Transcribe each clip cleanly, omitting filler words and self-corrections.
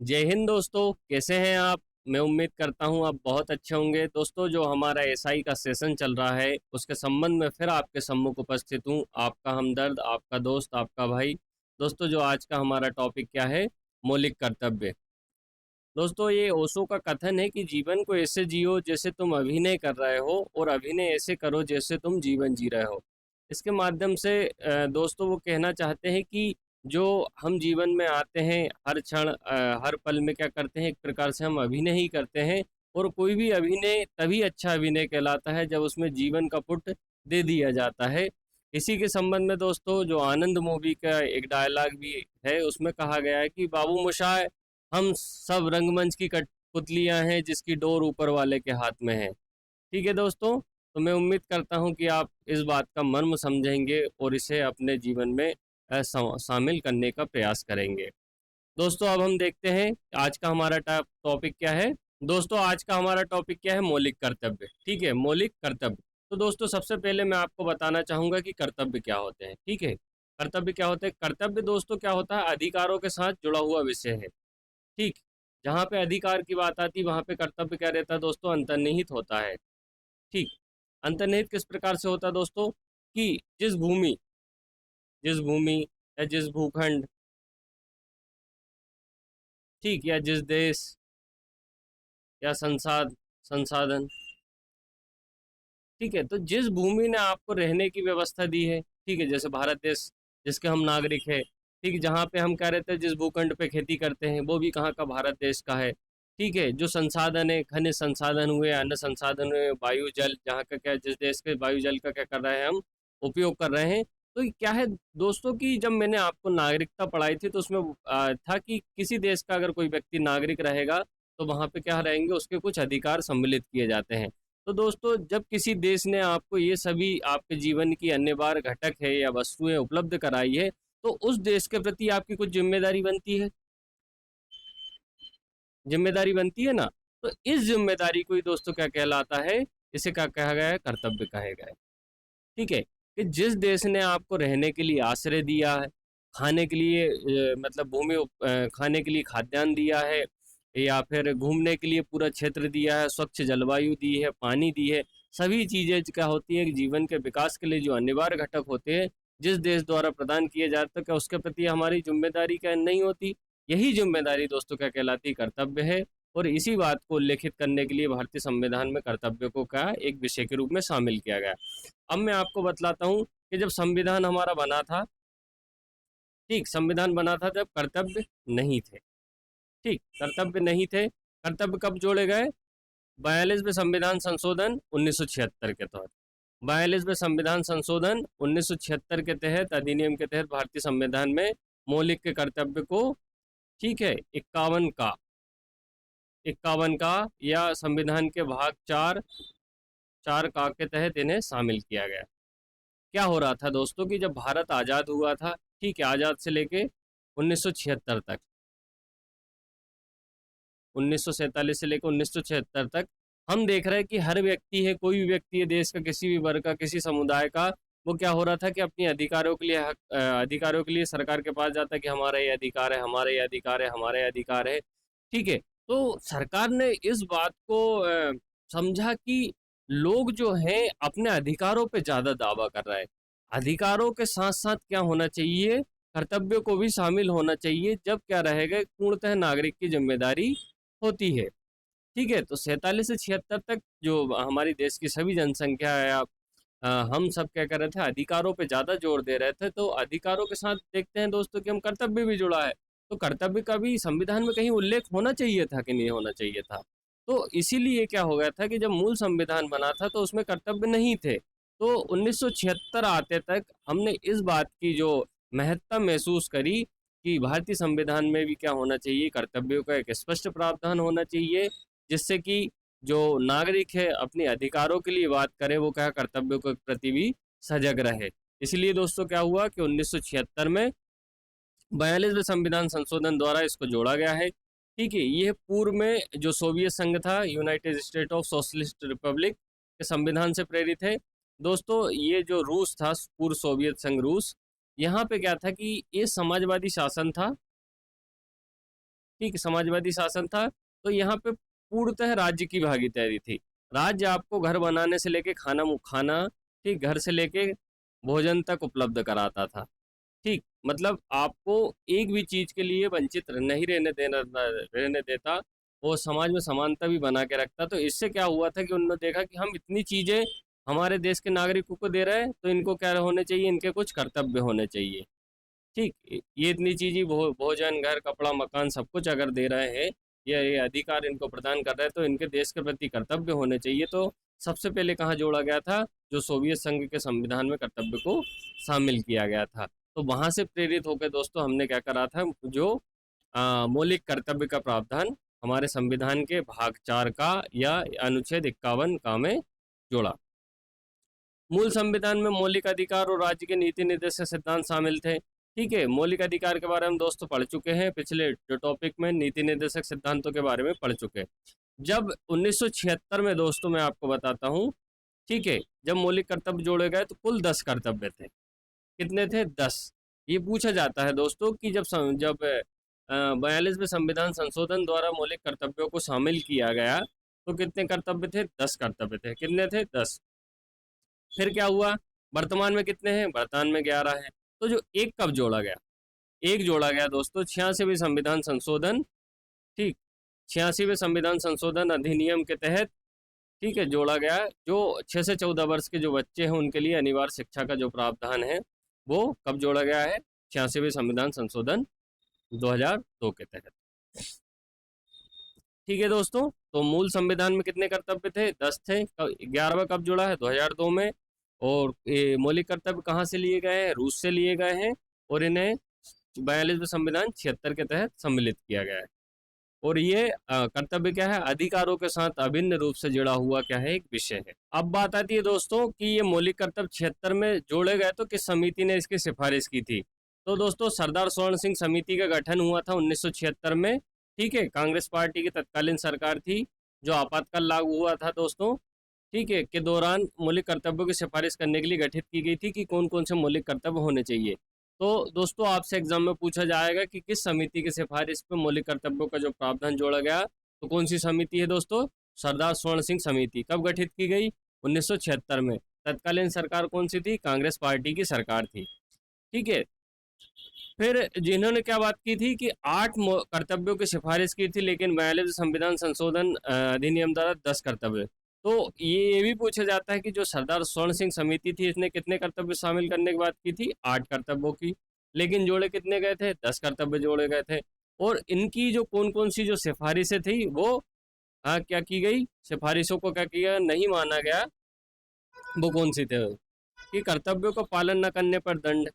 जय हिंद दोस्तों, कैसे हैं आप। मैं उम्मीद करता हूं आप बहुत अच्छे होंगे। दोस्तों, जो हमारा एसआई का सेशन चल रहा है उसके संबंध में फिर आपके सम्मुख उपस्थित हूं, आपका हमदर्द, आपका दोस्त, आपका भाई। दोस्तों, जो आज का हमारा टॉपिक क्या है, मौलिक कर्तव्य। दोस्तों, ये ओशो का कथन है कि जीवन को ऐसे जियो जैसे तुम अभिनय कर रहे हो और अभिनय ऐसे करो जैसे तुम जीवन जी रहे हो। इसके माध्यम से दोस्तों वो कहना चाहते हैं कि जो हम जीवन में आते हैं हर क्षण हर पल में क्या करते हैं, एक प्रकार से हम अभिनय ही करते हैं। और कोई भी अभिनय तभी अच्छा अभिनय कहलाता है जब उसमें जीवन का पुट दे दिया जाता है। इसी के संबंध में दोस्तों, जो आनंद मूवी का एक डायलॉग भी है उसमें कहा गया है कि बाबू मोशाय, हम सब रंगमंच की कठपुतलियां हैं जिसकी डोर ऊपर वाले के हाथ में है। ठीक है दोस्तों, तो मैं उम्मीद करता हूं कि आप इस बात का मर्म समझेंगे और इसे अपने जीवन में शामिल करने का प्रयास करेंगे। दोस्तों, अब हम देखते हैं आज का हमारा टॉपिक क्या है। दोस्तों, आज का हमारा टॉपिक क्या है, मौलिक कर्तव्य। ठीक है, मौलिक कर्तव्य। तो दोस्तों, सबसे पहले मैं आपको बताना चाहूंगा कि कर्तव्य क्या होते हैं। ठीक है, कर्तव्य क्या होते हैं। कर्तव्य दोस्तों क्या होता है, अधिकारों के साथ जुड़ा हुआ विषय है। ठीक, जहाँ पे अधिकार की बात आती है वहाँ पे कर्तव्य क्या रहता है दोस्तों, अंतर्निहित होता है। ठीक, अंतर्निहित किस प्रकार से होता है दोस्तों, कि जिस भूमि या जिस भूखंड, ठीक, या जिस देश या संसाधन, ठीक है, तो जिस भूमि ने आपको रहने की व्यवस्था दी है, ठीक है, जैसे भारत देश जिसके हम नागरिक हैं। ठीक, जहाँ पे हम कह रहे थे जिस भूखंड पे खेती करते हैं वो भी कहाँ का, भारत देश का है। ठीक है, जो संसाधन है, खनिज संसाधन हुए, अन्न संसाधन हुए, वायु जल, जहाँ का क्या, जिस देश के वायु जल का क्या कर रहे हैं हम, उपयोग कर रहे हैं। तो ये क्या है दोस्तों, कि जब मैंने आपको नागरिकता पढ़ाई थी तो उसमें था कि किसी देश का अगर कोई व्यक्ति नागरिक रहेगा तो वहाँ पे क्या रहेंगे, उसके कुछ अधिकार सम्मिलित किए जाते हैं। तो दोस्तों, जब किसी देश ने आपको ये सभी आपके जीवन की अनिवार्य घटक है या वस्तुएं उपलब्ध कराई है, तो उस देश के प्रति आपकी कुछ जिम्मेदारी बनती है। जिम्मेदारी बनती है ना। तो इस जिम्मेदारी को ही दोस्तों क्या कहलाता है, इसे क्या कहा गया है, कर्तव्य कहा गया है। ठीक है, कि जिस देश ने आपको रहने के लिए आश्रय दिया है, खाने के लिए मतलब खाने के लिए खाद्यान्न दिया है, या फिर घूमने के लिए पूरा क्षेत्र दिया है, स्वच्छ जलवायु दी है, पानी दी है, सभी चीजें क्या होती है कि जीवन के विकास के लिए जो अनिवार्य घटक होते हैं, जिस देश द्वारा प्रदान किए जाते हैं, क्या उसके प्रति हमारी जिम्मेदारी क्या नहीं होती। यही जिम्मेदारी दोस्तों क्या कहलाती है, कर्तव्य है। और इसी बात को उल्लेखित करने के लिए भारतीय संविधान में कर्तव्य को क्या एक विषय के रूप में शामिल किया गया। अब मैं आपको बतलाता हूँ कि जब संविधान हमारा बना था, ठीक, संविधान बना था जब कर्तव्य नहीं थे। ठीक, कर्तव्य नहीं थे। कर्तव्य कब जोड़े गए, 42वें संविधान संशोधन 1976 के तहत। 42वें संविधान संशोधन 1976 के तहत, अधिनियम के तहत भारतीय संविधान में मौलिक के कर्तव्य को, ठीक है, 51 का या संविधान के भाग 4 का के तहत इन्हें शामिल किया गया। क्या हो रहा था दोस्तों, कि जब भारत आज़ाद हुआ था, ठीक है, आज़ाद से लेके 1976 तक, 1947 से लेकर 1976 तक, हम देख रहे हैं कि हर व्यक्ति है, कोई भी व्यक्ति है देश का, किसी भी वर्ग का, किसी समुदाय का, वो क्या हो रहा था कि अपने अधिकारों के लिए अधिकारों के लिए सरकार के पास जाता है कि हमारा ये अधिकार है, हमारा ये अधिकार है, हमारा ये अधिकार है। ठीक है, तो सरकार ने इस बात को समझा कि लोग जो हैं अपने अधिकारों पे ज्यादा दावा कर रहा है। अधिकारों के साथ साथ क्या होना चाहिए, कर्तव्य को भी शामिल होना चाहिए, जब क्या रहेगा, पूर्णतः नागरिक की जिम्मेदारी होती है। ठीक है, तो 47 से 76 तक जो हमारी देश की सभी जनसंख्या है, हम सब क्या कर रहे थे, अधिकारों पे ज़्यादा जोर दे रहे थे। तो अधिकारों के साथ देखते हैं दोस्तों कि हम कर्तव्य भी जुड़ा है। तो कर्तव्य का भी संविधान में कहीं उल्लेख होना चाहिए था कि नहीं होना चाहिए था। तो इसीलिए क्या हो गया था कि जब मूल संविधान बना था तो उसमें कर्तव्य नहीं थे। तो 1976 आते तक हमने इस बात की जो महत्ता महसूस करी कि भारतीय संविधान में भी क्या होना चाहिए, कर्तव्यों का एक स्पष्ट प्रावधान होना चाहिए, जिससे कि जो नागरिक है अपने अधिकारों के लिए बात करे, वो क्या कर्तव्यों के प्रति भी सजग रहे। इसलिए दोस्तों क्या हुआ कि 1976 में 42वें संविधान संशोधन द्वारा इसको जोड़ा गया है। ठीक है, ये पूर्व में जो सोवियत संघ था, United state of socialist Republic के संविधान से प्रेरित है। दोस्तों, ये जो रूस था, पूर्व सोवियत संघ रूस, यहाँ पे क्या था कि ये समाजवादी शासन था। ठीक, समाजवादी शासन था। तो यहाँ पे पूर्णतः राज्य की भागीदारी थी। राज्य आपको घर बनाने से लेके खाना, ठीक, घर से लेके भोजन तक उपलब्ध कराता था। ठीक, मतलब आपको एक भी चीज के लिए वंचित नहीं रहने देता, और समाज में समानता भी बना के रखता। तो इससे क्या हुआ था कि उन्होंने देखा कि हम इतनी चीजें हमारे देश के नागरिकों को दे रहे हैं, तो इनको क्या होने चाहिए, इनके कुछ कर्तव्य होने चाहिए। ठीक, ये इतनी चीजें भोजन, घर, कपड़ा, मकान सब कुछ अगर दे रहे हैं, ये अधिकार इनको प्रदान कर रहे हैं, तो इनके देश के प्रति कर्तव्य होने चाहिए। तो सबसे पहले कहाँ जोड़ा गया था, जो सोवियत संघ के संविधान में कर्तव्य को शामिल किया गया था। तो वहां से प्रेरित होकर दोस्तों हमने क्या करा था, जो मौलिक कर्तव्य का प्रावधान हमारे संविधान के भाग 4 का या अनुच्छेद 51 का में जोड़ा। मूल संविधान में मौलिक अधिकार और राज्य के नीति निर्देशक सिद्धांत शामिल थे। ठीक है, मौलिक अधिकार के बारे में दोस्तों पढ़ चुके हैं, पिछले जो टॉपिक में नीति निर्देशक सिद्धांतों के बारे में पढ़ चुके हैं। जब 1976 में दोस्तों मैं आपको बताता हूँ, ठीक है, जब मौलिक कर्तव्य जोड़े गए तो कुल 10 कर्तव्य थे। कितने थे? 10। ये पूछा जाता है दोस्तों कि जब 42वें संविधान संशोधन द्वारा मौलिक कर्तव्यों को शामिल किया गया, तो कितने कर्तव्य थे? 10 कर्तव्य थे। कितने थे? 10। फिर क्या हुआ? वर्तमान में कितने हैं? वर्तमान में 11 है। तो जो एक कब जोड़ा गया? एक जोड़ा गया दोस्तों 86वें संविधान संशोधन, ठीक, 86वें संविधान संशोधन अधिनियम के तहत, ठीक है, जोड़ा गया। जो 6 से 14 वर्ष के जो बच्चे हैं उनके लिए अनिवार्य शिक्षा का जो प्रावधान है, वो कब जोड़ा गया है? 86वें संविधान संशोधन 2002 के तहत। ठीक है दोस्तों, तो मूल संविधान में कितने कर्तव्य थे? 10 थे। 11वां कब जुड़ा है? 2002 में। और ये मौलिक कर्तव्य कहाँ से लिए गए हैं? रूस से लिए गए हैं, और इन्हें 42वें संविधान 76 के तहत सम्मिलित किया गया है। और ये कर्तव्य क्या है? अधिकारों के साथ अभिन्न रूप से जुड़ा हुआ क्या है? एक विषय है। अब बात आती है दोस्तों कि ये मौलिक कर्तव्य 76 में जोड़े गए तो किस समिति ने इसकी सिफारिश की थी? तो दोस्तों सरदार स्वर्ण सिंह समिति का गठन हुआ था 1976 में। ठीक है, कांग्रेस पार्टी की तत्कालीन सरकार थी, जो आपातकाल लागू हुआ था दोस्तों, ठीक है, के दौरान मौलिक कर्तव्यों की सिफारिश करने के लिए गठित की गई थी कि कौन कौन से मौलिक कर्तव्य होने चाहिए। तो दोस्तों आपसे एग्जाम में पूछा जाएगा कि किस समिति की सिफारिश पर मौलिक कर्तव्यों का जो प्रावधान जोड़ा गया, तो कौन सी समिति है दोस्तों? सरदार स्वर्ण सिंह समिति। कब गठित की गई? 1976 में। तत्कालीन सरकार कौन सी थी? कांग्रेस पार्टी की सरकार थी। ठीक है, फिर जिन्होंने क्या बात की थी कि 8 कर्तव्यों की सिफारिश की थी, लेकिन 42वें संविधान संशोधन अधिनियम द्वारा 10 कर्तव्य। तो ये भी पूछा जाता है कि जो सरदार स्वर्ण सिंह समिति थी, इसने कितने कर्तव्य शामिल करने की बात की थी? 8 कर्तव्यों की, लेकिन जोड़े कितने गए थे? 10 कर्तव्य जोड़े गए थे। और इनकी जो कौन कौन सी जो सिफारिशें थी, वो क्या की गई? सिफारिशों को क्या किया? नहीं माना गया। वो कौन सी थे? कि कर्तव्यों का पालन न करने पर दंड।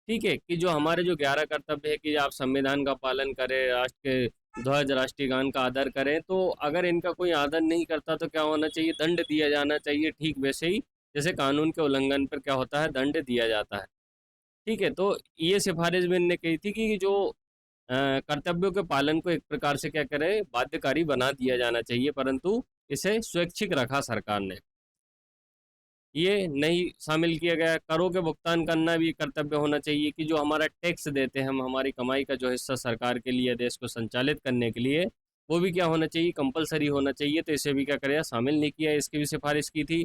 ठीक है, कि जो हमारे जो 11 कर्तव्य है कि आप संविधान का पालन करें, राष्ट्र के ध्वज, राष्ट्रीय गान का आदर करें, तो अगर इनका कोई आदर नहीं करता तो क्या होना चाहिए? दंड दिया जाना चाहिए। ठीक वैसे ही जैसे कानून के उल्लंघन पर क्या होता है? दंड दिया जाता है। ठीक है, तो ये सिफारिश भी इनने कही थी कि जो कर्तव्यों के पालन को एक प्रकार से क्या करे? बाध्यकारी बना दिया जाना चाहिए, परंतु इसे स्वैच्छिक रखा सरकार ने। ये नहीं शामिल किया गया। करों के भुगतान करना भी कर्तव्य होना चाहिए, कि जो हमारा टैक्स देते हैं हम, हमारी कमाई का जो हिस्सा सरकार के लिए, देश को संचालित करने के लिए, वो भी क्या होना चाहिए? कंपलसरी होना चाहिए। तो इसे भी क्या करेगा? शामिल नहीं किया, इसकी भी सिफारिश की थी।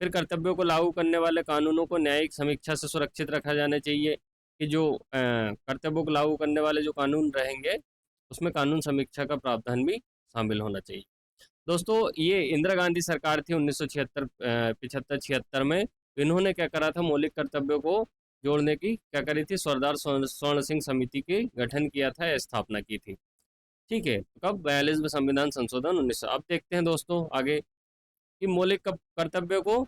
फिर कर्तव्यों को लागू करने वाले कानूनों को न्यायिक समीक्षा से सुरक्षित रखा जाना चाहिए, कि जो कर्तव्यों को लागू करने वाले जो कानून रहेंगे, उसमें कानून समीक्षा का प्रावधान भी शामिल होना चाहिए। दोस्तों ये इंदिरा गांधी सरकार थी 1976 75 76 में। इन्होंने क्या करा था? मौलिक कर्तव्यों को जोड़ने की क्या करी थी? सरदार स्वर्ण सिंह समिति के गठन किया था या स्थापना की थी। ठीक है, तो कब? 42वें संविधान संशोधन 1900। अब देखते हैं दोस्तों आगे कि मौलिक कर्तव्यों को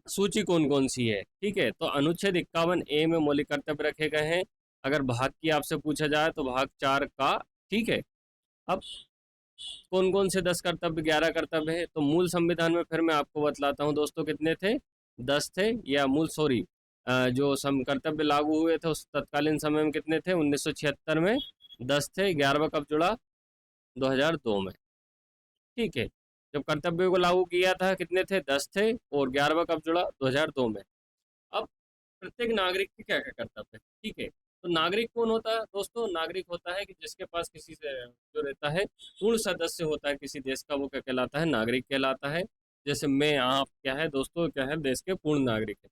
सूची कौन कौन सी है। ठीक है, तो अनुच्छेद 51A में मौलिक कर्तव्य रखे गए हैं। अगर भाग की आपसे पूछा जाए तो भाग 4 का। ठीक है, अब कौन कौन से 10 कर्तव्य, 11 कर्तव्य है? तो मूल संविधान में फिर मैं आपको बतलाता हूँ दोस्तों कितने थे? 10 थे। या मूल, सॉरी, जो सम कर्तव्य लागू हुए थे उस तत्कालीन समय में कितने थे? 1976 में 10 थे। 11वां कब जुड़ा? 2002 में। ठीक है, जब कर्तव्यों को लागू किया था कितने थे? 10 थे। और 11वां कब जुड़ा? 2002 में। अब प्रत्येक नागरिक के क्या क्या कर्तव्य है? ठीक है, तो नागरिक कौन होता है दोस्तों? नागरिक होता है कि जिसके पास किसी से जो रहता है, पूर्ण सदस्य होता है किसी देश का, वो क्या कहलाता है? नागरिक कहलाता है। जैसे मैं, आप क्या है दोस्तों, क्या है, देश के पूर्ण नागरिक है।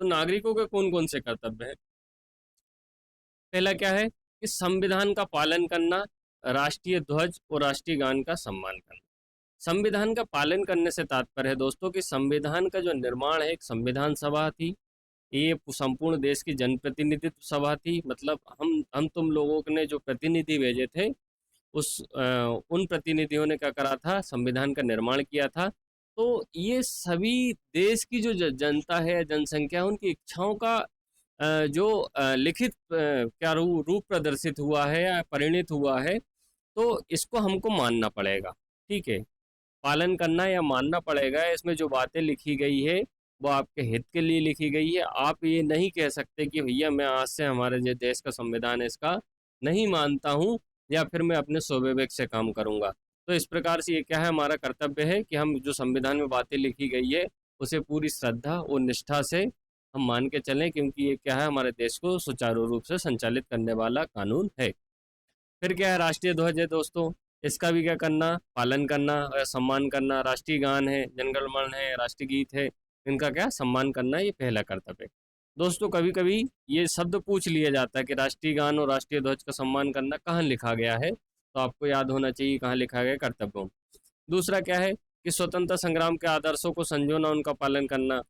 तो नागरिकों के कौन कौन से कर्तव्य हैं? पहला क्या है कि संविधान का पालन करना, राष्ट्रीय ध्वज और राष्ट्रीय गान का सम्मान करना। संविधान का पालन करने से तात्पर्य है दोस्तों कि संविधान का जो निर्माण है, एक संविधान सभा थी, ये संपूर्ण देश की जनप्रतिनिधित्व सभा थी। मतलब हम तुम लोगों ने जो प्रतिनिधि भेजे थे, उन प्रतिनिधियों ने क्या करा था? संविधान का निर्माण किया था। तो ये सभी देश की जो जनता है, जनसंख्या है, उनकी इच्छाओं का जो लिखित क्या रूप प्रदर्शित हुआ है या परिणित हुआ है, तो इसको हमको मानना पड़ेगा। ठीक है, पालन करना या मानना पड़ेगा। इसमें जो बातें लिखी गई है वो आपके हित के लिए लिखी गई है। आप ये नहीं कह सकते कि भैया मैं आज से हमारे जो देश का संविधान है इसका नहीं मानता हूँ, या फिर मैं अपने स्वविवेक से काम करूँगा। तो इस प्रकार से ये क्या है, हमारा कर्तव्य है कि हम जो संविधान में बातें लिखी गई है उसे पूरी श्रद्धा और निष्ठा से हम मान के चलें, क्योंकि ये क्या है, हमारे देश को सुचारू रूप से संचालित करने वाला कानून है। फिर क्या है, राष्ट्रीय ध्वज है दोस्तों, इसका भी क्या करना? पालन करना और सम्मान करना। राष्ट्रीय गान है, जनगण मन है, राष्ट्रीय गीत है, इनका क्या सम्मान करना, ये पहला कर्तव्य है। दोस्तों कभी कभी ये शब्द पूछ लिया जाता है कि राष्ट्रीय गान और राष्ट्रीय ध्वज का सम्मान करना कहाँ लिखा गया है, तो आपको याद होना चाहिए कहाँ लिखा गया कर्तव्यों। दूसरा क्या है कि स्वतंत्रता संग्राम के आदर्शों को संजोना, उनका पालन करना।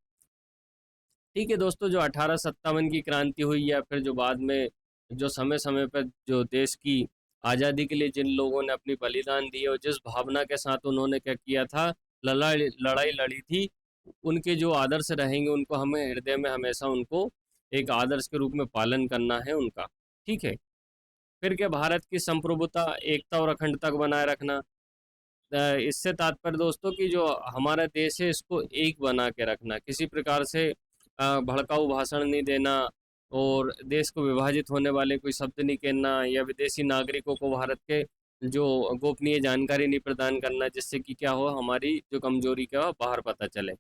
ठीक है दोस्तों, जो 1857 की क्रांति हुई, या फिर जो बाद में जो समय समय पर जो देश की आज़ादी के लिए जिन लोगों ने अपनी बलिदान दी और जिस भावना के साथ उन्होंने क्या किया था, लड़ाई लड़ाई लड़ी थी, उनके जो आदर्श रहेंगे उनको हमें हृदय में हमेशा उनको एक आदर्श के रूप में पालन करना है उनका। ठीक है। फिर क्या, भारत की संप्रभुता, एकता और अखंडता को बनाए रखना। इससे तात्पर्य दोस्तों कि जो हमारा देश है इसको एक बना के रखना, किसी प्रकार से भड़काऊ भाषण नहीं देना, और देश को विभाजित होने वाले कोई शब्द नहीं कहना, या विदेशी नागरिकों को भारत के जो गोपनीय जानकारी नहीं प्रदान करना, जिससे कि क्या हो, हमारी जो कमजोरी का बाहर पता चले।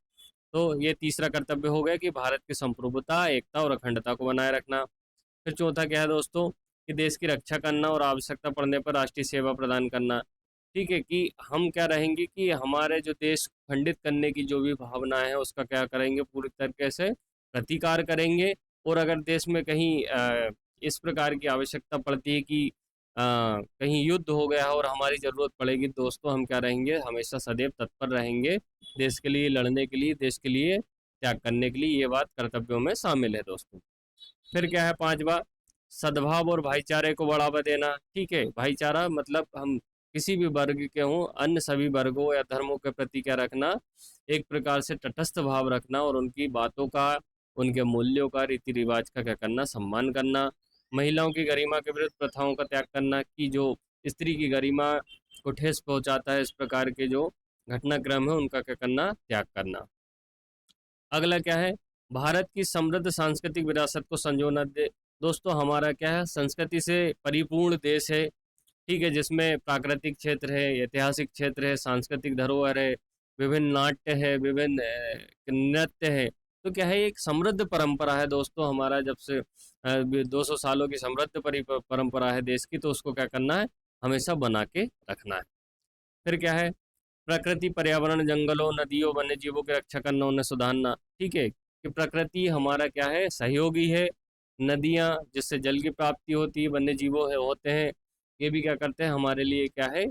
तो ये तीसरा कर्तव्य हो गया कि भारत की संप्रभुता, एकता और अखंडता को बनाए रखना। फिर चौथा क्या है दोस्तों कि देश की रक्षा करना और आवश्यकता पड़ने पर राष्ट्रीय सेवा प्रदान करना। ठीक है, कि हम क्या रहेंगे कि हमारे जो देश खंडित करने की जो भी भावना है उसका क्या करेंगे, पूरी तरीके से प्रतिकार करेंगे। और अगर देश में कहीं इस प्रकार की आवश्यकता पड़ती है कि कहीं युद्ध हो गया और हमारी ज़रूरत पड़ेगी, दोस्तों हम क्या रहेंगे, हमेशा सदैव तत्पर रहेंगे देश के लिए लड़ने के लिए, देश के लिए त्याग करने के लिए। ये बात कर्तव्यों में शामिल है दोस्तों। फिर क्या है, पांचवा, सद्भाव और भाईचारे को बढ़ावा देना। ठीक है, भाईचारा मतलब हम किसी भी वर्ग के हों, अन्य सभी वर्गों या धर्मों के प्रति क्या रखना, एक प्रकार से तटस्थ भाव रखना, और उनकी बातों का, उनके मूल्यों का, रीति रिवाज का क्या करना, सम्मान करना। महिलाओं की गरिमा के विरुद्ध प्रथाओं का त्याग करना, कि जो स्त्री की गरिमा को ठेस पहुंचाता है, इस प्रकार के जो घटनाक्रम है उनका क्या करना, त्याग करना। अगला क्या है, भारत की समृद्ध सांस्कृतिक विरासत को संजोना दे। दोस्तों हमारा क्या है, संस्कृति से परिपूर्ण देश है। ठीक है, जिसमें प्राकृतिक क्षेत्र है, ऐतिहासिक क्षेत्र है, सांस्कृतिक धरोहर है, विभिन्न नाट्य है, विभिन्न नृत्य है। तो क्या है, एक समृद्ध परंपरा है दोस्तों हमारा, जब से 200 सालों की समृद्ध परंपरा है देश की, तो उसको क्या करना है, हमेशा बना के रखना है। फिर क्या है, प्रकृति, पर्यावरण, जंगलों, नदियों, वन्य जीवों की रक्षा करना, उन्हें सुधारना। ठीक है, कि प्रकृति हमारा क्या है, सहयोगी है। नदियाँ जिससे जल की प्राप्ति होती है, वन्य जीवों है होते हैं, ये भी क्या करते हैं, हमारे लिए क्या है,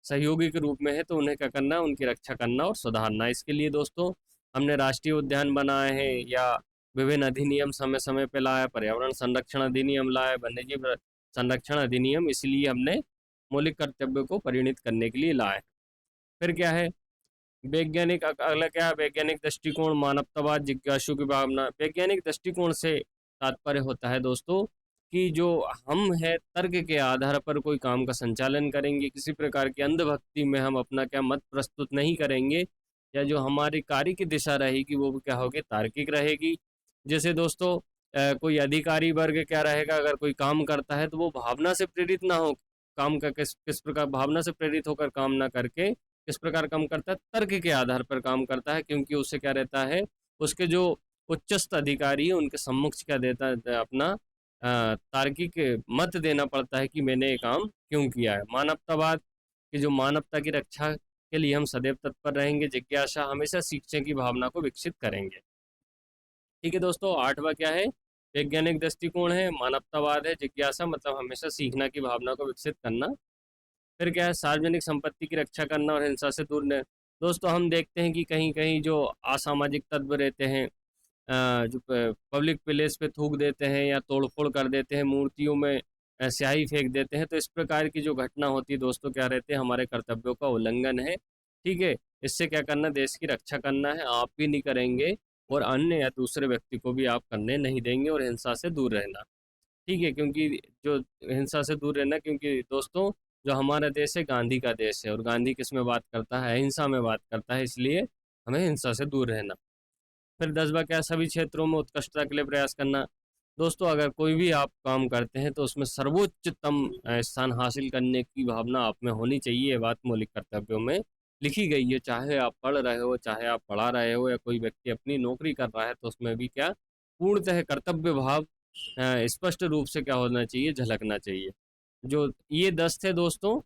सहयोगी के रूप में है। तो उन्हें क्या करना, उनकी रक्षा करना और सुधारना। इसके लिए दोस्तों हमने राष्ट्रीय उद्यान बनाए हैं, या विभिन्न अधिनियम समय समय पे लाया, पर्यावरण संरक्षण अधिनियम लाए, वन्य जीव संरक्षण अधिनियम, इसलिए हमने मौलिक कर्तव्य को परिणित करने के लिए लाए। फिर क्या है, वैज्ञानिक, अगला क्या है, वैज्ञानिक दृष्टिकोण, मानवतावाद, जिज्ञासु की भावना। वैज्ञानिक दृष्टिकोण से तात्पर्य होता है दोस्तों कि जो हम है, तर्क के आधार पर कोई काम का संचालन करेंगे, किसी प्रकार की अंधभक्ति में हम अपना क्या मत प्रस्तुत नहीं करेंगे, या जो हमारी कार्य की दिशा रहेगी वो क्या होगी, तार्किक रहेगी। जैसे दोस्तों कोई अधिकारी वर्ग क्या रहेगा, अगर कोई काम करता है तो वो भावना से प्रेरित ना हो, काम का किस किस प्रकार भावना से प्रेरित होकर काम ना करके किस प्रकार काम करता है, तर्क के आधार पर काम करता है। क्योंकि उससे क्या रहता है, उसके जो उच्चस्थ अधिकारी है उनके सम्मुख क्या देता है, अपना तार्किक मत देना पड़ता है कि मैंने ये काम क्यों किया है। मानवतावाद कि जो मानवता की रक्षा के लिए हम सदैव तत्पर रहेंगे। जिज्ञासा हमेशा सीखने की भावना को विकसित करेंगे। ठीक है दोस्तों, आठवां क्या है? वैज्ञानिक दृष्टिकोण है, मानवतावाद है, जिज्ञासा मतलब हमेशा सीखना की भावना को विकसित करना। फिर क्या है? सार्वजनिक संपत्ति की रक्षा करना और हिंसा से दूर रहना। दोस्तों हम देखते हैं कि कहीं कहीं जो असामाजिक तत्व रहते हैं, जो पब्लिक प्लेस पे थूक देते हैं या तोड़फोड़ कर देते हैं, मूर्तियों में स्याही फेंक देते हैं, तो इस प्रकार की जो घटना होती है दोस्तों, क्या रहते हैं? हमारे कर्तव्यों का उल्लंघन है। ठीक है, इससे क्या करना? देश की रक्षा करना है। आप भी नहीं करेंगे और अन्य या दूसरे व्यक्ति को भी आप करने नहीं देंगे, और हिंसा से दूर रहना। ठीक है, क्योंकि जो हिंसा से दूर रहना, क्योंकि दोस्तों जो हमारा देश है गांधी का देश है, और गांधी किस में बात करता है? अहिंसा में बात करता है, इसलिए हमें हिंसा से दूर रहना। फिर 10वां क्या? सभी क्षेत्रों में उत्कृष्टता के लिए प्रयास करना। दोस्तों अगर कोई भी आप काम करते हैं तो उसमें सर्वोच्चतम स्थान हासिल करने की भावना आप में होनी चाहिए। ये बात मौलिक कर्तव्यों में लिखी गई है। चाहे आप पढ़ रहे हो, चाहे आप पढ़ा रहे हो, या कोई व्यक्ति अपनी नौकरी कर रहा है, तो उसमें भी क्या पूर्णतः कर्तव्य भाव स्पष्ट रूप से क्या होना चाहिए? झलकना चाहिए। जो ये 10 थे दोस्तों,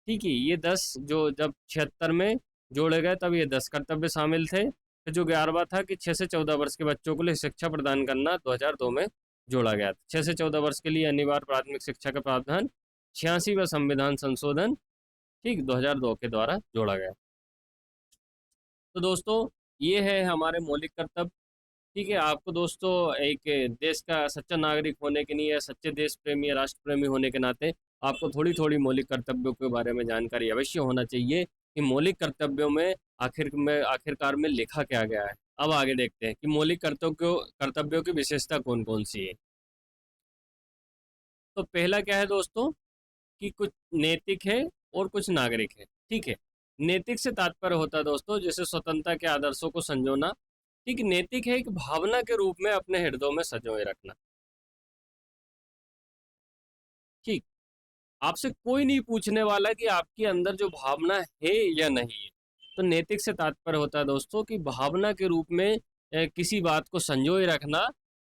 ठीक है, ये 10 जो जब 76 में जोड़े गए तब ये 10 कर्तव्य शामिल थे। फिर जो 11वां था कि 6 से 14 वर्ष के बच्चों को लिए शिक्षा प्रदान करना, 2002 में जोड़ा गया था। 6 से 14 वर्ष के लिए अनिवार्य प्राथमिक शिक्षा का प्रावधान 86वां संविधान संशोधन, ठीक, 2002 के द्वारा जोड़ा गया। तो दोस्तों ये है हमारे मौलिक कर्तव्य। ठीक है, आपको दोस्तों एक देश का सच्चा नागरिक होने के लिए, या सच्चे देश प्रेमी या राष्ट्र प्रेमी होने के नाते, आपको थोड़ी थोड़ी मौलिक कर्तव्यों के बारे में जानकारी अवश्य होना चाहिए कि मौलिक कर्तव्यों में आखिरकार में लिखा क्या गया है। अब आगे देखते हैं कि मौलिक कर्तव्यों की विशेषता कौन कौन सी है। तो पहला क्या है दोस्तों कि कुछ नैतिक है और कुछ नागरिक है। ठीक है, नैतिक से तात्पर्य होता है दोस्तों जैसे स्वतंत्रता के आदर्शों को संजोना। ठीक, नैतिक है एक भावना के रूप में अपने हृदयों में संजोए रखना। ठीक, आपसे कोई नहीं पूछने वाला कि आपके अंदर जो भावना है या नहीं है। तो नैतिक से तात्पर्य होता है दोस्तों कि भावना के रूप में किसी बात को संजोए रखना।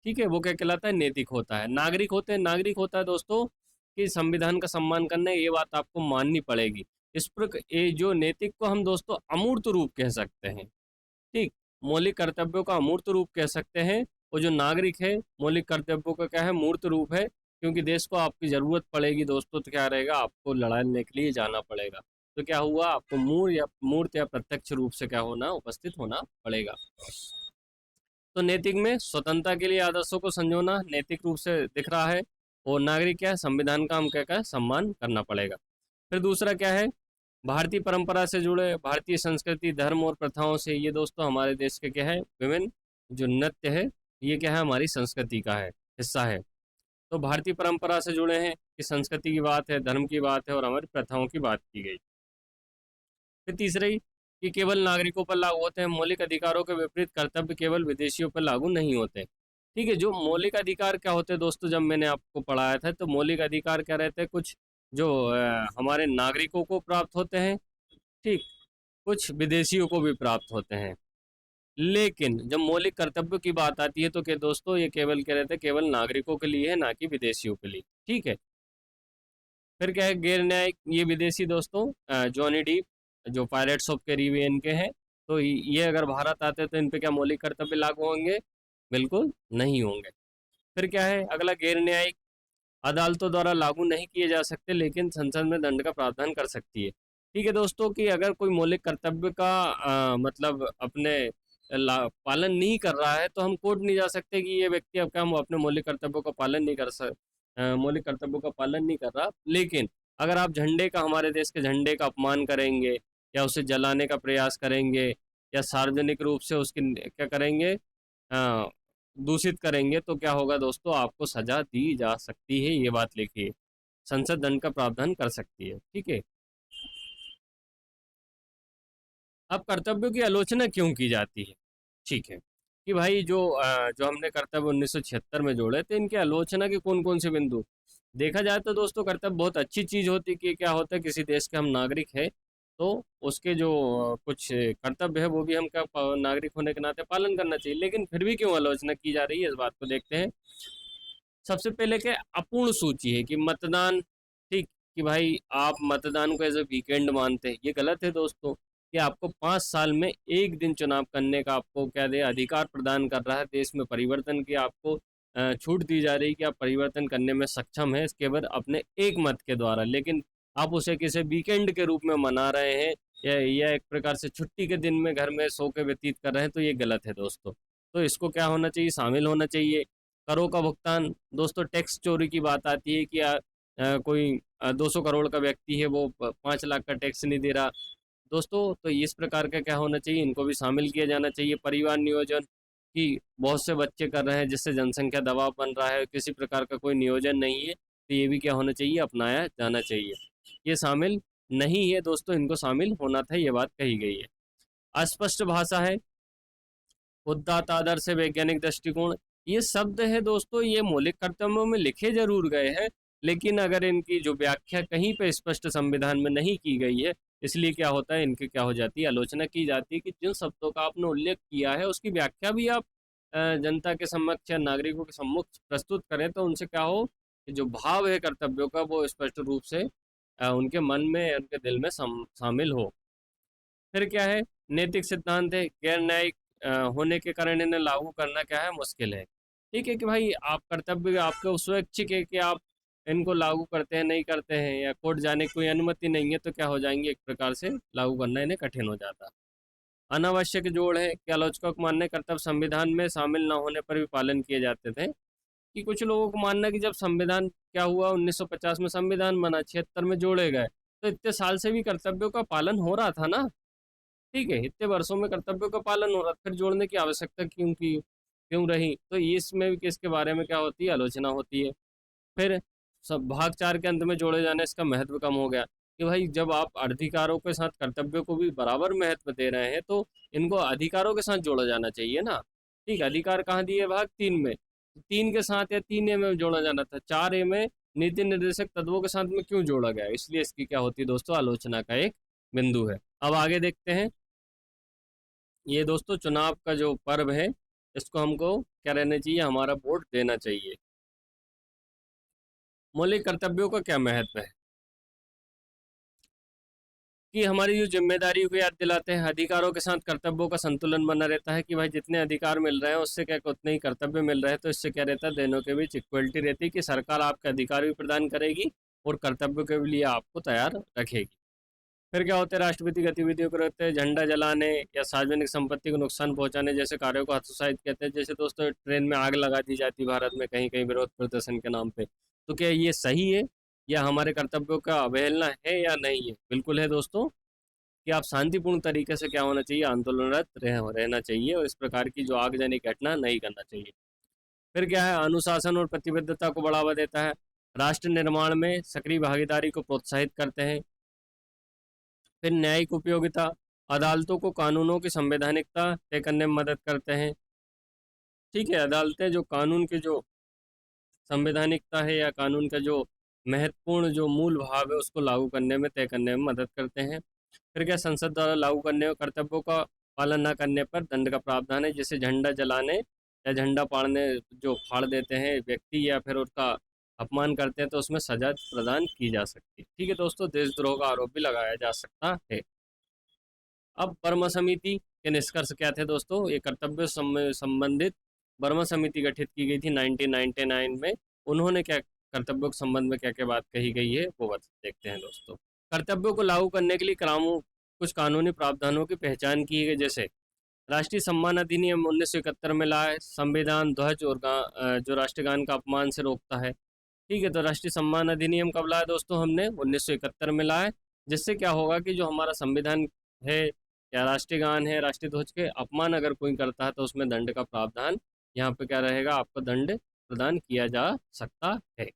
ठीक है, वो क्या कहलाता है? नैतिक होता है। नागरिक होते हैं, नागरिक होता है दोस्तों कि संविधान का सम्मान करना है, ये बात आपको माननी पड़ेगी। इस प्रकार ये जो नैतिक को हम दोस्तों अमूर्त रूप कह सकते हैं। ठीक, मौलिक कर्तव्यों का अमूर्त रूप कह सकते हैं, और जो नागरिक है मौलिक कर्तव्यों का क्या है? मूर्त रूप है, क्योंकि देश को आपकी जरूरत पड़ेगी दोस्तों, तो क्या रहेगा? आपको लड़ाने के लिए जाना पड़ेगा। तो क्या हुआ? आपको मूर्त या प्रत्यक्ष रूप से क्या होना? उपस्थित होना पड़ेगा। तो नैतिक में स्वतंत्रता के लिए आदर्शों को संजोना नैतिक रूप से दिख रहा है, और नागरिक क्या है? संविधान का हम क्या क्या सम्मान करना पड़ेगा। फिर दूसरा क्या है? भारतीय परंपरा से जुड़े, भारतीय संस्कृति, धर्म और प्रथाओं से। ये दोस्तों हमारे देश के क्या है? विभिन्न जो नृत्य है, ये क्या है? हमारी संस्कृति का है, हिस्सा है। तो भारतीय परंपरा से जुड़े हैं कि संस्कृति की बात है, धर्म की बात है, और हमारी प्रथाओं की बात की गई। फिर तीसरा ही कि केवल नागरिकों पर लागू होते हैं। मौलिक अधिकारों के विपरीत कर्तव्य केवल विदेशियों पर लागू नहीं होते। ठीक है, जो मौलिक अधिकार क्या होते हैं दोस्तों, जब मैंने आपको पढ़ाया था, तो मौलिक अधिकार क्या रहते हैं? कुछ जो हमारे नागरिकों को प्राप्त होते हैं, ठीक, कुछ विदेशियों को भी प्राप्त होते हैं। लेकिन जब मौलिक कर्तव्य की बात आती है तो क्या दोस्तों, ये केवल क्या रहते हैं? केवल नागरिकों के लिए है, ना कि विदेशियों के लिए। ठीक है, फिर क्या है? गैर न्यायिक, ये विदेशी दोस्तों जॉनी डीप जो पायरेट्स ऑफ कैरिबियन के हैं, तो ये अगर भारत आते हैं तो इन पे क्या मौलिक कर्तव्य लागू होंगे? बिल्कुल नहीं होंगे। फिर क्या है अगला? गैर न्यायिक, अदालतों द्वारा लागू नहीं किए जा सकते, लेकिन संसद में दंड का प्रावधान कर सकती है। ठीक है दोस्तों, कि अगर कोई मौलिक कर्तव्य का मतलब अपने पालन नहीं कर रहा है, तो हम कोर्ट नहीं जा सकते कि ये व्यक्ति अब क्या हम अपने मौलिक कर्तव्यों का पालन नहीं कर मौलिक कर्तव्यों का पालन नहीं कर रहा। लेकिन अगर आप झंडे का, हमारे देश के झंडे का अपमान करेंगे, या उसे जलाने का प्रयास करेंगे, या सार्वजनिक रूप से उसकी क्या करेंगे? अ, दूषित करेंगे, तो क्या होगा दोस्तों? आपको सजा दी जा सकती है, ये बात लिखिए। संसद दंड का प्रावधान कर सकती है। ठीक है, अब कर्तव्यों की आलोचना क्यों की जाती है? ठीक है, कि भाई जो हमने कर्तव्य 1976 में जोड़े थे, इनकी आलोचना के कौन कौन से बिंदु? देखा जाए तो दोस्तों कर्तव्य बहुत अच्छी चीज होती है। कि क्या होता है? किसी देश के हम नागरिक है, तो उसके जो कुछ कर्तव्य है वो भी हम क्या नागरिक होने के नाते पालन करना चाहिए। लेकिन फिर भी क्यों आलोचना की जा रही है, इस बात को देखते हैं। सबसे पहले क्या अपूर्ण सूची है कि मतदान, ठीक, कि भाई आप मतदान को एज ए वीकेंड मानते हैं, ये गलत है दोस्तों। कि आपको 5 साल में एक दिन चुनाव करने का आपको क्या दे अधिकार प्रदान कर रहा है देश में परिवर्तन की आपको छूट दी जा रही है कि आप परिवर्तन करने में सक्षम है केवल अपने एक मत के द्वारा। लेकिन आप उसे किसी वीकेंड के रूप में मना रहे हैं या एक प्रकार से छुट्टी के दिन में घर में सो के व्यतीत कर रहे हैं, तो ये गलत है दोस्तों। तो इसको क्या होना चाहिए, शामिल होना चाहिए। करों का भुगतान, दोस्तों टैक्स चोरी की बात आती है कि कोई 200 करोड़ का व्यक्ति है वो 5 लाख का टैक्स नहीं दे रहा दोस्तों, तो इस प्रकार का क्या होना चाहिए, इनको भी शामिल किया जाना चाहिए। परिवार नियोजन कि बहुत से बच्चे कर रहे हैं जिससे जनसंख्या दबाव बन रहा है, किसी प्रकार का कोई नियोजन नहीं है, तो ये भी क्या होना चाहिए, अपनाया जाना चाहिए। ये शामिल नहीं है दोस्तों, इनको शामिल होना था, ये बात कही गई है। अस्पष्ट भाषा है, उदात्त आदर्श से वैज्ञानिक दृष्टिकोण, ये शब्द है दोस्तों, ये मौलिक कर्तव्यों में लिखे जरूर गए हैं, लेकिन अगर इनकी जो व्याख्या कहीं पे स्पष्ट संविधान में नहीं की गई है, इसलिए क्या होता है, इनकी क्या हो जाती है, आलोचना की जाती है कि जिन शब्दों का आपने उल्लेख किया है उसकी व्याख्या भी आप जनता के समक्ष या नागरिकों के सम्मुख प्रस्तुत करें, तो उनसे क्या हो कि जो भाव है कर्तव्यों का वो स्पष्ट रूप से उनके मन में, उनके दिल में शामिल हो। फिर क्या है, नैतिक सिद्धांत है, गैर न्यायिक होने के कारण इन्हें लागू करना क्या है, मुश्किल है। ठीक है कि भाई आप कर्तव्य आपके स्वैच्छिक है कि आप इनको लागू करते हैं नहीं करते हैं, या कोर्ट जाने की कोई अनुमति नहीं है, तो क्या हो जाएंगे, एक प्रकार से लागू करना इन्हें कठिन हो जाता। अनावश्यक जोड़ है कि आलोचकों को मानने कर्तव्य संविधान में शामिल न होने पर भी पालन किए जाते थे। कि कुछ लोगों को मानना कि जब संविधान क्या हुआ 1950 में संविधान बना, 76 में जोड़े गए, तो इतने साल से भी कर्तव्यों का पालन हो रहा था ना। ठीक है, इतने वर्षों में कर्तव्यों का पालन हो रहा, फिर जोड़ने की आवश्यकता क्यों रही, तो इसमें भी किसके बारे में क्या होती है, आलोचना होती है। फिर सब भाग 4 के अंत में जोड़े जाने इसका महत्व कम हो गया कि भाई जब आप अधिकारों के साथ कर्तव्यों को भी बराबर महत्व दे रहे हैं, तो इनको अधिकारों के साथ जोड़ा जाना चाहिए ना। ठीक, अधिकार कहाँ दिए, भाग 3 में, 3 के साथ या 3A में जोड़ा जाना था, 4A में नीति निर्देशक तत्वों के साथ में क्यों जोड़ा गया, इसलिए इसकी क्या होती है दोस्तों, आलोचना का एक बिंदु है। अब आगे देखते हैं, ये दोस्तों चुनाव का जो पर्व है, इसको हमको क्या रहना चाहिए, हमारा वोट देना चाहिए। मौलिक कर्तव्यों का क्या महत्व है कि हमारी जो जिम्मेदारी को याद दिलाते हैं, अधिकारों के साथ कर्तव्यों का संतुलन बना रहता है कि भाई जितने अधिकार मिल रहे हैं उससे क्या उतने ही कर्तव्य मिल रहे हैं, तो इससे क्या रहता है, दोनों के बीच इक्वलिटी रहती है कि सरकार आपके अधिकार भी प्रदान करेगी और कर्तव्यों के लिए आपको तैयार रखेगी। फिर क्या होता है, राष्ट्रपति गतिविधियों को रहते हैं, झंडा जलाने या सार्वजनिक संपत्ति को नुकसान पहुंचाने जैसे कार्यों को हतोत्साहित कहते हैं। जैसे दोस्तों ट्रेन में आग लगा दी जाती है भारत में कहीं कहीं विरोध प्रदर्शन के नाम पे, तो क्या ये सही है या हमारे कर्तव्यों का अवहेलना है या नहीं है, बिल्कुल है दोस्तों। कि आप शांतिपूर्ण तरीके से क्या होना चाहिए, आंदोलनरत रहना चाहिए और इस प्रकार की जो आगजनी घटना नहीं करना चाहिए। फिर क्या है, अनुशासन और प्रतिबद्धता को बढ़ावा देता है, राष्ट्र निर्माण में सक्रिय भागीदारी को प्रोत्साहित करते हैं। फिर न्यायिक उपयोगिता, अदालतों को कानूनों की संवैधानिकता तय करने में मदद करते हैं। ठीक है, अदालतें जो कानून के जो संवैधानिकता है या कानून का जो महत्वपूर्ण जो मूल भाव है उसको लागू करने में, तय करने में मदद करते हैं। फिर क्या, संसद द्वारा लागू करने और कर्तव्यों का पालन न करने पर दंड का प्रावधान है, जैसे झंडा जलाने या झंडा फाड़ने, जो फाड़ देते हैं व्यक्ति या फिर उसका अपमान करते हैं, तो उसमें सजा प्रदान की जा सकती है। ठीक है दोस्तों, देशद्रोह का आरोप भी लगाया जा सकता है। अब बर्मा समिति के निष्कर्ष क्या थे दोस्तों, ये कर्तव्य संबंधित बर्मा समिति गठित की गई थी 1999 में। उन्होंने क्या कर्तव्यों के संबंध में क्या क्या बात कही गई है वो देखते हैं दोस्तों। कर्तव्यों को लागू करने के लिए कुछ कानूनी प्रावधानों की पहचान की गई, जैसे राष्ट्रीय सम्मान अधिनियम 1971 में लाए, संविधान ध्वज और जो राष्ट्रगान का अपमान से रोकता है। ठीक है, तो राष्ट्रीय सम्मान अधिनियम कब लाया दोस्तों, हमने 1971 में लाया, जिससे क्या होगा कि जो हमारा संविधान है या राष्ट्रीय गान है, राष्ट्रीय ध्वज के अपमान अगर कोई करता है तो उसमें दंड का प्रावधान यहाँ पे क्या रहेगा, आपको दंड प्रदान किया जा सकता है।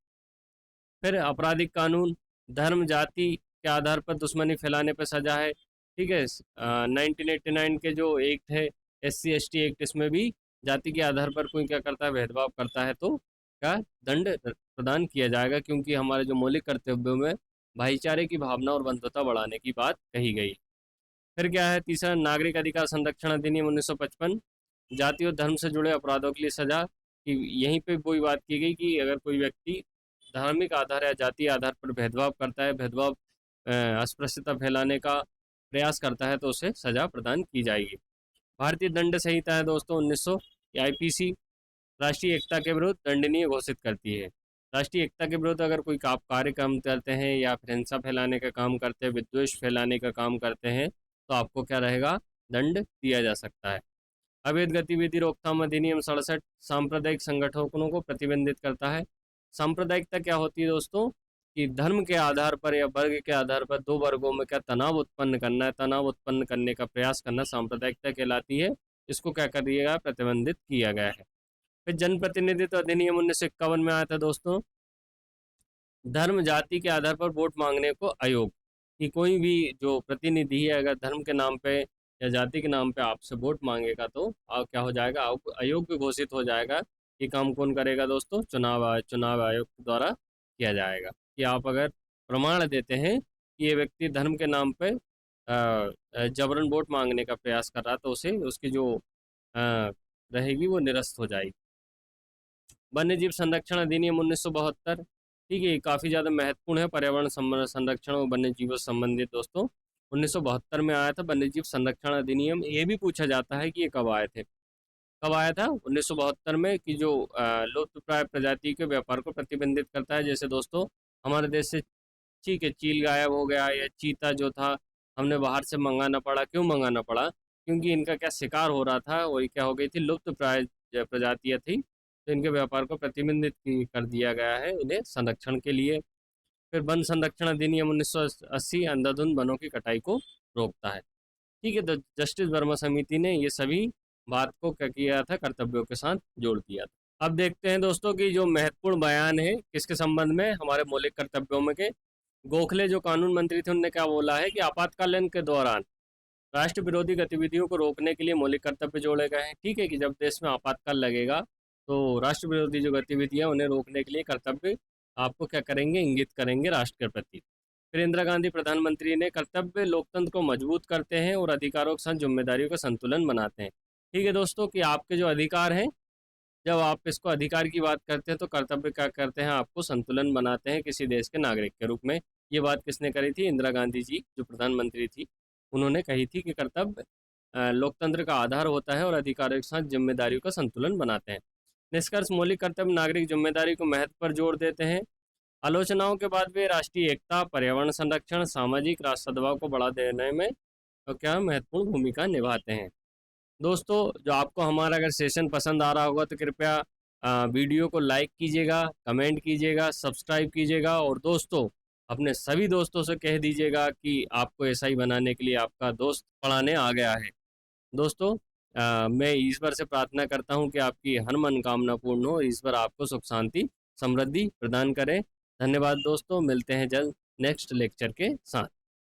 फिर आपराधिक कानून, धर्म जाति के आधार पर दुश्मनी फैलाने पर सजा है। ठीक है, 1989 के जो एक्ट है SC ST एक्ट, इसमें भी जाति के आधार पर कोई क्या करता है, भेदभाव करता है, तो क्या दंड प्रदान किया जाएगा, क्योंकि हमारे जो मौलिक कर्तव्यों में भाईचारे की भावना और बंधुता बढ़ाने की बात कही गई। फिर क्या है, तीसरा नागरिक अधिकार संरक्षण अधिनियम 1955, जाति और धर्म से जुड़े अपराधों के लिए सजा कि यहीं पे वही बात की गई कि अगर कोई व्यक्ति धार्मिक आधार या जातीय आधार पर भेदभाव करता है, भेदभाव अस्पृश्यता फैलाने का प्रयास करता है, तो उसे सजा प्रदान की जाएगी। भारतीय दंड संहिता है दोस्तों 1900, आईपीसी राष्ट्रीय एकता के विरुद्ध दंडनीय घोषित करती है। राष्ट्रीय एकता के विरुद्ध अगर कोई आप कार्यक्रम करते हैं या फिर हिंसा फैलाने का काम करते हैं, विद्वेष फैलाने का काम करते हैं, तो आपको क्या रहेगा, दंड दिया जा सकता है। अवैध गतिविधि रोकथाम अधिनियम 67 सांप्रदायिक संगठनों को प्रतिबंधित करता है। सांप्रदायिकता क्या होती है दोस्तों, कि धर्म के आधार पर या वर्ग के आधार पर दो वर्गों में क्या तनाव उत्पन्न करना है, तनाव उत्पन्न करने का प्रयास करना सांप्रदायिकता कहलाती है। इसको क्या कर दिया गया, प्रतिबंधित किया गया है। फिर जनप्रतिनिधित्व अधिनियम 1951 में आया था दोस्तों। धर्म जाति के आधार पर वोट मांगने को अयोग्य, कि कोई भी जो प्रतिनिधि है अगर धर्म के नाम पे या जाति के नाम पे आपसे वोट मांगेगा तो आप क्या हो जाएगा, आप अयोग्य घोषित हो जाएगा। ये काम कौन करेगा दोस्तों, चुनाव आयोग के द्वारा किया जाएगा। कि आप अगर प्रमाण देते हैं कि ये व्यक्ति धर्म के नाम पे जबरन वोट मांगने का प्रयास कर रहा, तो उसे उसकी जो रहेगी वो निरस्त हो जाएगी। वन्य जीव संरक्षण अधिनियम 1972, ठीक है, काफ़ी ज़्यादा महत्वपूर्ण है पर्यावरण संरक्षण और वन्य जीवों से संबंधित दोस्तों। 1972 में आया था वन्य जीव संरक्षण अधिनियम। ये भी पूछा जाता है कि ये कब आए थे, कब आया था 1972 में, कि जो लुप्तप्राय प्रजाति के व्यापार को प्रतिबंधित करता है। जैसे दोस्तों हमारे देश से ठीक है चील गायब हो गया या चीता जो था हमने बाहर से मंगाना पड़ा, क्यों मंगाना पड़ा, क्योंकि इनका क्या शिकार हो रहा था, वही क्या हो गई थी, लुप्त प्राय प्रजातियां थी, तो इनके व्यापार को प्रतिबंधित कर दिया गया है इन्हें संरक्षण के लिए। फिर वन संरक्षण अधिनियम 1980 अंधाधुंध वनों की कटाई को रोकता है। ठीक है, तो जस्टिस वर्मा समिति ने ये सभी बात को क्या किया था, कर्तव्यों के साथ जोड़ दिया था। अब देखते हैं दोस्तों कि जो महत्वपूर्ण बयान है किसके संबंध में, हमारे मौलिक कर्तव्यों में के। गोखले जो कानून मंत्री थे उन्होंने क्या बोला है कि आपातकालीन के दौरान राष्ट्र विरोधी गतिविधियों को रोकने के लिए मौलिक कर्तव्य जोड़े गए हैं। ठीक है, कि जब देश में आपातकाल लगेगा तो राष्ट्र विरोधी जो गतिविधियां उन्हें रोकने के लिए कर्तव्य आपको क्या करेंगे, इंगित करेंगे राष्ट्र के प्रति। फिर इंदिरा गांधी प्रधानमंत्री ने कर्तव्य लोकतंत्र को मजबूत करते हैं और अधिकारों के साथ जिम्मेदारियों का संतुलन बनाते हैं। ठीक है दोस्तों, कि आपके जो अधिकार हैं, जब आप इसको अधिकार की बात करते हैं तो कर्तव्य क्या करते हैं, आपको संतुलन बनाते हैं किसी देश के नागरिक के रूप में। ये बात किसने करी थी, इंदिरा गांधी जी जो प्रधानमंत्री थी, उन्होंने कही थी कि कर्तव्य लोकतंत्र का आधार होता है और अधिकारों के साथ जिम्मेदारियों का संतुलन बनाते हैं। निष्कर्ष, मौलिक कर्तव्य नागरिक जिम्मेदारी को महत्व पर जोर देते हैं। आलोचनाओं के बाद वे राष्ट्रीय एकता, पर्यावरण संरक्षण, सामाजिक राष्ट्र सद्भाव को बढ़ा देने में तो क्या महत्वपूर्ण भूमिका निभाते हैं। दोस्तों जो आपको हमारा अगर सेशन पसंद आ रहा होगा तो कृपया वीडियो को लाइक कीजिएगा, कमेंट कीजिएगा, सब्सक्राइब कीजिएगा और दोस्तों अपने सभी दोस्तों से कह दीजिएगा कि आपको एसआई बनाने के लिए आपका दोस्त पढ़ाने आ गया है। दोस्तों मैं ईश्वर से प्रार्थना करता हूं कि आपकी हर मनोकामना पूर्ण हो, ईश्वर आपको सुख शांति समृद्धि प्रदान करें। धन्यवाद दोस्तों, मिलते हैं जल्द नेक्स्ट लेक्चर के साथ।